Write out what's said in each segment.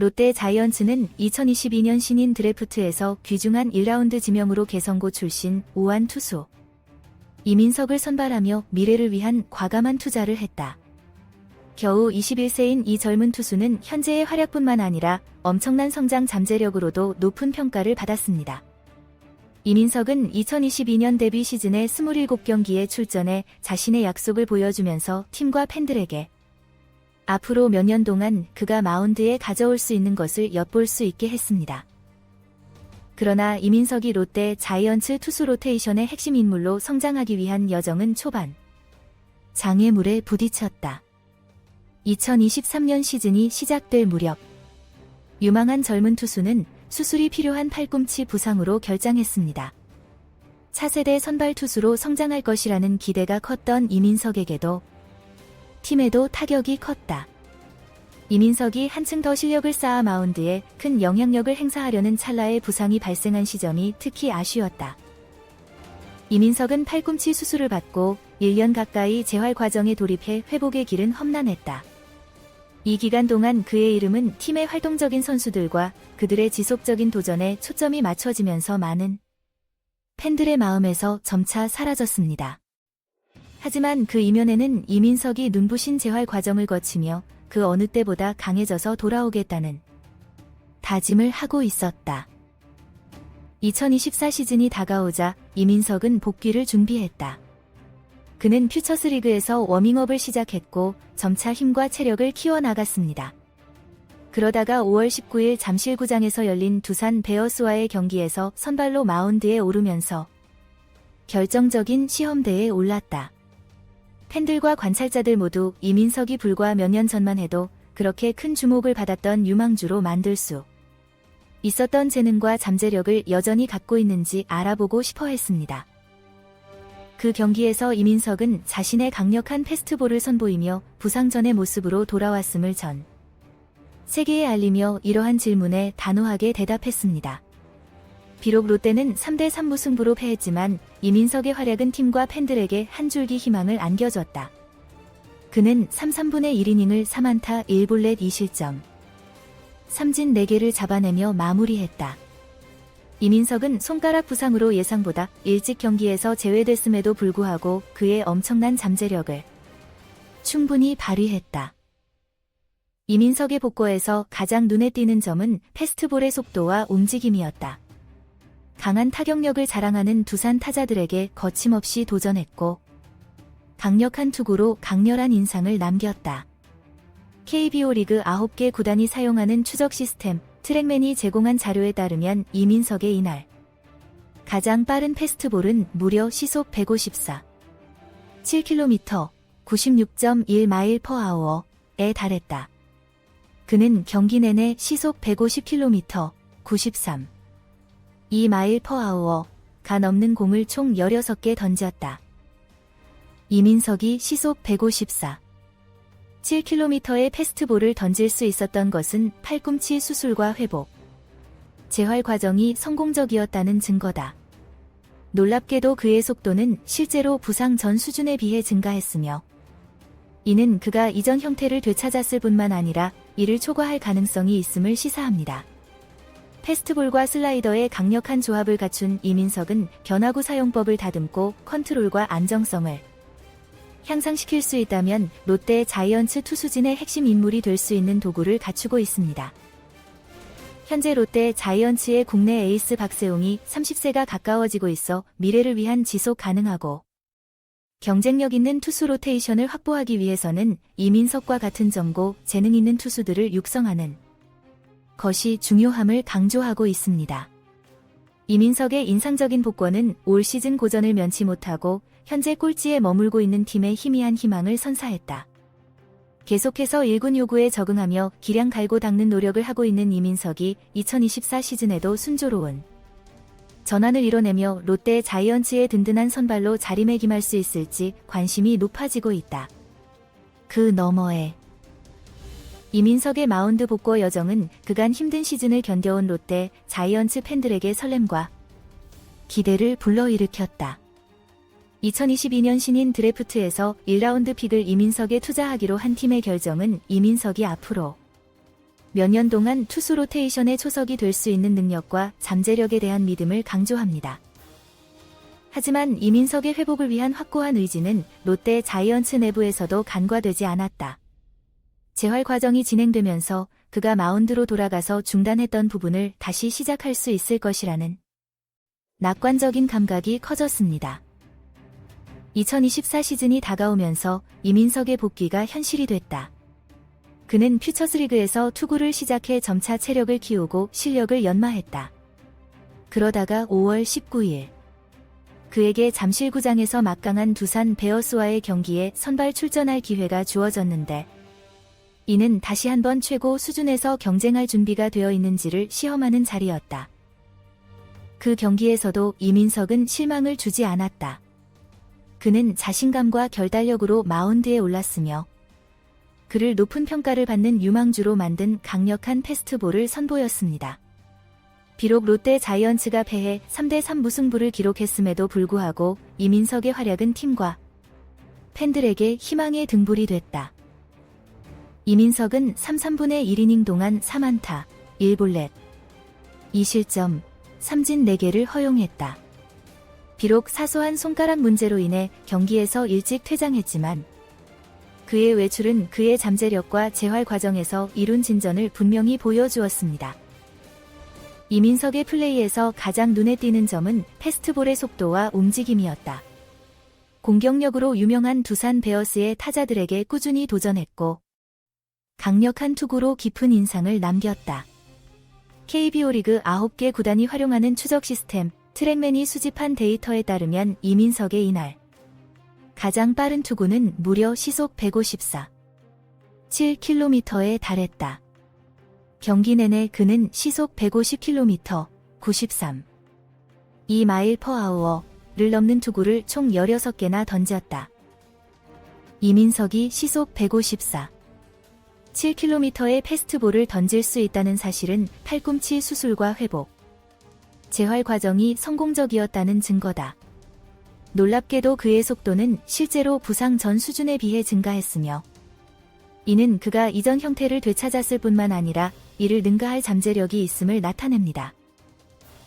롯데 자이언츠는 2022년 신인 드래프트에서 귀중한 1라운드 지명으로 개성고 출신 오한 투수 이민석을 선발하며 미래를 위한 과감한 투자를 했다. 겨우 21세인 이 젊은 투수는 현재의 활약뿐만 아니라 엄청난 성장 잠재력으로도 높은 평가를 받았습니다. 이민석은 2022년 데뷔 시즌의 27경기에 출전해 자신의 약속을 보여주면서 팀과 팬들에게 앞으로 몇 년 동안 그가 마운드에 가져올 수 있는 것을 엿볼 수 있게 했습니다. 그러나 이민석이 롯데 자이언츠 투수 로테이션의 핵심 인물로 성장하기 위한 여정은 초반 장애물에 부딪혔다. 2023년 시즌이 시작될 무렵 유망한 젊은 투수는 수술이 필요한 팔꿈치 부상으로 결장했습니다. 차세대 선발 투수로 성장할 것이라는 기대가 컸던 이민석에게도 팀에도 타격이 컸다. 이민석이 한층 더 실력을 쌓아 마운드에 큰 영향력을 행사하려는 찰나에 부상이 발생한 시점이 특히 아쉬웠다. 이민석은 팔꿈치 수술을 받고 1년 가까이 재활 과정에 돌입해 회복의 길은 험난했다. 이 기간 동안 그의 이름은 팀의 활동적인 선수들과 그들의 지속적인 도전에 초점이 맞춰지면서 많은 팬들의 마음에서 점차 사라졌습니다. 하지만 그 이면에는 이민석이 눈부신 재활 과정을 거치며 그 어느 때보다 강해져서 돌아오겠다는 다짐을 하고 있었다. 2024 시즌이 다가오자 이민석은 복귀를 준비했다. 그는 퓨처스리그에서 워밍업을 시작했고 점차 힘과 체력을 키워나갔습니다. 그러다가 5월 19일 잠실구장에서 열린 두산 베어스와의 경기에서 선발로 마운드에 오르면서 결정적인 시험대에 올랐다. 팬들과 관찰자들 모두 이민석이 불과 몇 년 전만 해도 그렇게 큰 주목을 받았던 유망주로 만들 수 있었던 재능과 잠재력을 여전히 갖고 있는지 알아보고 싶어 했습니다. 그 경기에서 이민석은 자신의 강력한 패스트볼을 선보이며 부상 전의 모습으로 돌아왔음을 전 세계에 알리며 이러한 질문에 단호하게 대답했습니다. 비록 롯데는 3대3 무승부로 패했지만 이민석의 활약은 팀과 팬들에게 한 줄기 희망을 안겨줬다. 그는 3/3분의 1이닝을 3안타 1볼넷 2실점 3진 4개를 잡아내며 마무리했다. 이민석은 손가락 부상으로 예상보다 일찍 경기에서 제외됐음에도 불구하고 그의 엄청난 잠재력을 충분히 발휘했다. 이민석의 복구에서 가장 눈에 띄는 점은 패스트볼의 속도와 움직임이었다. 강한 타격력을 자랑하는 두산 타자들에게 거침없이 도전했고 강력한 투구로 강렬한 인상을 남겼다. KBO 리그 9개 구단이 사용하는 추적 시스템 트랙맨이 제공한 자료에 따르면 이민석의 이날 가장 빠른 패스트볼은 무려 시속 154, 7km, 96.1마일/아워에 달했다. 그는 경기 내내 시속 150km, 93, 2마일/아워가 넘는 공을 총 16개 던졌다. 이민석이 시속 154, 7km의 패스트볼을 던질 수 있었던 것은 팔꿈치 수술과 회복, 재활 과정이 성공적이었다는 증거다. 놀랍게도 그의 속도는 실제로 부상 전 수준에 비해 증가했으며 이는 그가 이전 형태를 되찾았을 뿐만 아니라 이를 초과할 가능성이 있음을 시사합니다. 패스트볼과 슬라이더의 강력한 조합을 갖춘 이민석은 변화구 사용법을 다듬고 컨트롤과 안정성을 향상시킬 수 있다면 롯데 자이언츠 투수진의 핵심 인물이 될 수 있는 도구를 갖추고 있습니다. 현재 롯데 자이언츠의 국내 에이스 박세웅이 30세가 가까워지고 있어 미래를 위한 지속 가능하고 경쟁력 있는 투수 로테이션을 확보하기 위해서는 이민석과 같은 점고 재능 있는 투수들을 육성하는 것이 중요함을 강조하고 있습니다. 이민석의 인상적인 복권은 올 시즌 고전을 면치 못하고 현재 꼴찌에 머물고 있는 팀의 희미한 희망을 선사했다. 계속해서 1군 요구에 적응하며 기량 갈고 닦는 노력을 하고 있는 이민석이 2024 시즌에도 순조로운 전환을 이뤄내며 롯데 자이언츠의 든든한 선발로 자리매김할 수 있을지 관심이 높아지고 있다. 그 너머에 이민석의 마운드 복구 여정은 그간 힘든 시즌을 견뎌온 롯데 자이언츠 팬들에게 설렘과 기대를 불러일으켰다. 2022년 신인 드래프트에서 1라운드 픽을 이민석에 투자하기로 한 팀의 결정은 이민석이 앞으로 몇 년 동안 투수 로테이션의 초석이 될 수 있는 능력과 잠재력에 대한 믿음을 강조합니다. 하지만 이민석의 회복을 위한 확고한 의지는 롯데 자이언츠 내부에서도 간과되지 않았다. 재활 과정이 진행되면서 그가 마운드로 돌아가서 중단했던 부분을 다시 시작할 수 있을 것이라는 낙관적인 감각이 커졌습니다. 2024 시즌이 다가오면서 이민석의 복귀가 현실이 됐다. 그는 퓨처스리그에서 투구를 시작해 점차 체력을 키우고 실력을 연마했다. 그러다가 5월 19일 그에게 잠실구장에서 막강한 두산 베어스와의 경기에 선발 출전할 기회가 주어졌는데 이는 다시 한번 최고 수준에서 경쟁할 준비가 되어 있는지를 시험하는 자리였다. 그 경기에서도 이민석은 실망을 주지 않았다. 그는 자신감과 결단력으로 마운드에 올랐으며 그를 높은 평가를 받는 유망주로 만든 강력한 패스트볼을 선보였습니다. 비록 롯데 자이언츠가 패해 3대3 무승부를 기록했음에도 불구하고 이민석의 활약은 팀과 팬들에게 희망의 등불이 됐다. 이민석은 3/3분의 1이닝 동안 3안타, 1볼넷, 2실점, 3진 4개를 허용했다. 비록 사소한 손가락 문제로 인해 경기에서 일찍 퇴장했지만 그의 외출은 그의 잠재력과 재활 과정에서 이룬 진전을 분명히 보여주었습니다. 이민석의 플레이에서 가장 눈에 띄는 점은 패스트볼의 속도와 움직임이었다. 공격력으로 유명한 두산 베어스의 타자들에게 꾸준히 도전했고 강력한 투구로 깊은 인상을 남겼다. KBO 리그 9개 구단이 활용하는 추적 시스템 트랙맨이 수집한 데이터에 따르면 이민석의 이날 가장 빠른 투구는 무려 시속 154.7km에 달했다. 경기 내내 그는 시속 150km, 93.2마일/아워를 넘는 투구를 총 16개나 던졌다. 이민석이 시속 154.7km의 패스트볼을 던질 수 있다는 사실은 팔꿈치 수술과 회복, 재활 과정이 성공적이었다는 증거다. 놀랍게도 그의 속도는 실제로 부상 전 수준에 비해 증가했으며 이는 그가 이전 형태를 되찾았을 뿐만 아니라 이를 능가할 잠재력이 있음을 나타냅니다.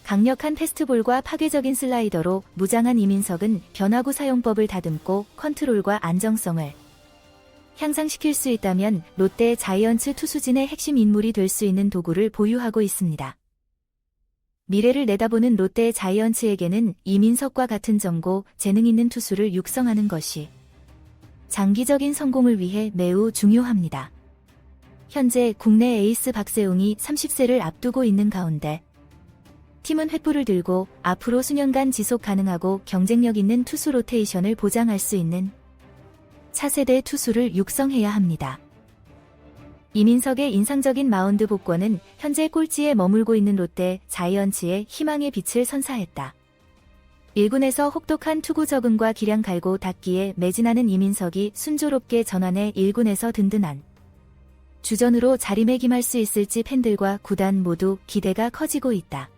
강력한 패스트볼과 파괴적인 슬라이더로 무장한 이민석은 변화구 사용법을 다듬고 컨트롤과 안정성을 향상시킬 수 있다면 롯데 자이언츠 투수진의 핵심 인물이 될 수 있는 도구를 보유하고 있습니다. 미래를 내다보는 롯데 자이언츠에게는 이민석과 같은 정고, 재능 있는 투수를 육성하는 것이 장기적인 성공을 위해 매우 중요합니다. 현재 국내 에이스 박세웅이 30세를 앞두고 있는 가운데 팀은 횃불을 들고 앞으로 수년간 지속 가능하고 경쟁력 있는 투수 로테이션을 보장할 수 있는 차세대 투수를 육성해야 합니다. 이민석의 인상적인 마운드 복권은 현재 꼴찌에 머물고 있는 롯데 자이언츠의 희망의 빛을 선사했다. 1군에서 혹독한 투구 적응과 기량 갈고 닦기에 매진하는 이민석이 순조롭게 전환해 1군에서 든든한 주전으로 자리매김할 수 있을지 팬들과 구단 모두 기대가 커지고 있다.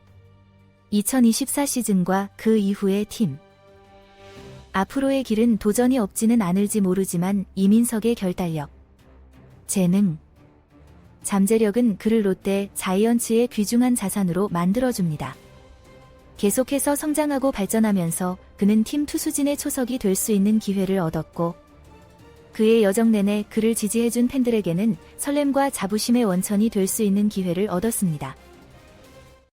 2024 시즌과 그 이후의 팀. 앞으로의 길은 도전이 없지는 않을지 모르지만 이민석의 결단력, 재능, 잠재력은 그를 롯데 자이언츠의 귀중한 자산으로 만들어줍니다. 계속해서 성장하고 발전하면서 그는 팀 투수진의 초석이 될 수 있는 기회를 얻었고 그의 여정 내내 그를 지지해준 팬들에게는 설렘과 자부심의 원천이 될 수 있는 기회를 얻었습니다.